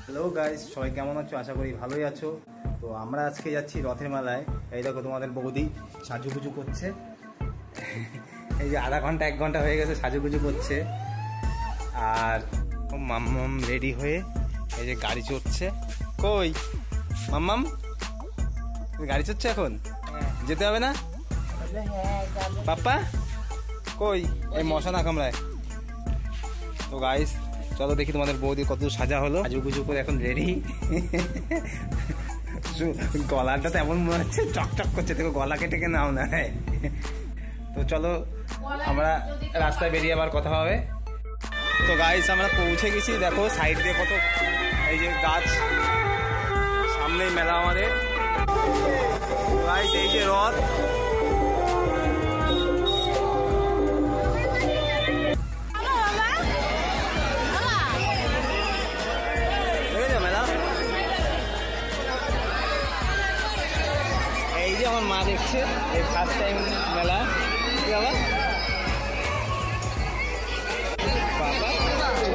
Hello guys, সবাই কেমন আছো? আশা করি ভালোই আছো। তো আমরা আজকে যাচ্ছি রথের মেলায়। এই দেখো তোমাদের বৌদি সাজুগুজু করছে। এই যে আধা ঘন্টা 1 ঘন্টা হয়ে গেছে সাজুগুজু করছে। আর মাম্মাম রেডি হয়ে এই যে গাড়ি চড়ছে। কই মাম্মাম, গাড়ি চড়ছে এখন? যেতে হবে না পাপ্পা? কই এই মশা না কামড়ায়। তো গাইস চলো দেখি তোমাদের বৌদি কত সাজা হলো। সাজুগুজু করে এখন রেডি। গলাটা তো এমন মনে হচ্ছে চকচক করছে, দেখো গলা কেটে কে নাও না। তো চলো আমরা রাস্তায় বেরিয়ে আবার কথা হবে। তো গাইস আমরা পৌঁছে গেছি। দেখো সাইড দিয়ে কত এই যে গাছ, সামনেই মেলা আমাদের। গাইস এই যে রথ, এই যে আমার মা দেখছে এই ফার্স্ট টাইম মেলা। কি বাবা, বাবা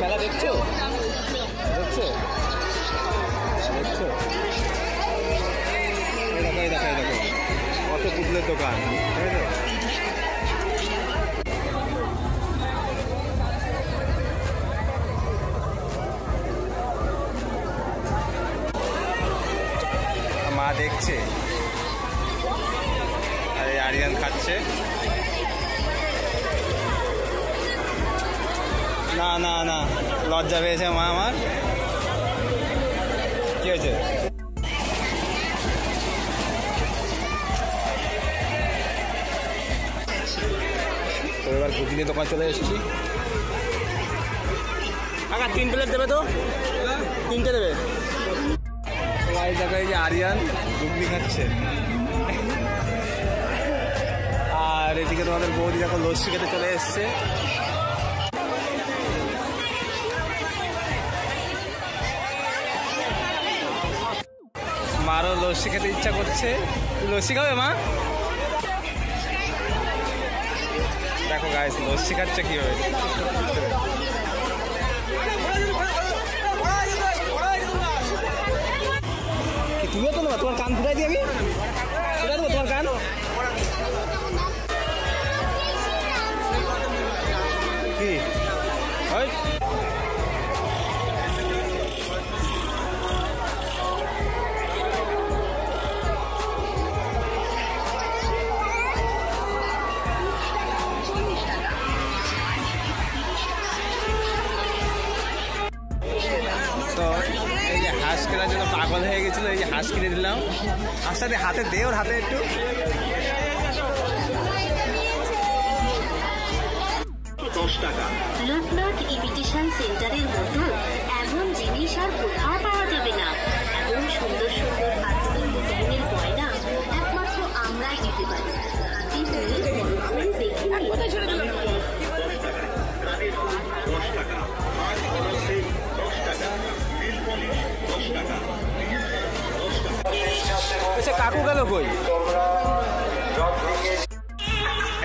মেলা দেখছো দেখছো দেখছো? এই দেখো এই দেখো এই দেখো কত পুতুলের দোকান, ঠিক আছে? মা দেখছে, আরে আরিয়ান খাচ্ছে। না না না, লজ্জা পেয়েছে মা আমার। কি হয়েছে? তো এবার ঘুগনি দোকান চলে এসেছি। কাকা 3 প্লেট দেবে তো? 3টে দেবে। এই দেখো এই যে আরিয়ান ঘুগনি খাচ্ছে। আর এদিকে তোমাদের বৌদি দেখো লস্যি খেতে চলে এসছে। মারও লস্যি খেতে ইচ্ছা করছে। লস্যি খাবে মা? দেখো গাইস লস্যি খাচ্ছে কিভাবে। তুমিও তো নেবা, তোমার কান ফুটাই দিই আমি, ফুটাই দেবো তোমার কান। কি তো এই যে হাঁস কেনার জন্য পাগল হয়ে গেছিল, এই যে হাঁস কিনে দিলাম। হাঁসটা হাতে দে, ওর হাতে একটু। 10 টাকা। লোকনাথ ইমিটেশন সেন্টারের মতো এমন জিনিস আর কোথাও পাওয়া যাবে না। এমন সুন্দর সুন্দর আধুনিক ডিজাইনের গয়না একমাত্র আমরাই দিতে পারি। হাতে ধরে দেখে কাকু গেল কই?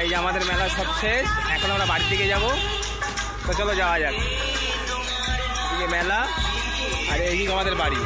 এই যে আমাদের মেলা সব শেষ, এখন আমরা বাড়ির দিকে যাবো। তো চলো যাওয়া যাক। এদিকে মেলা আর এইদিকে আমাদের বাড়ি।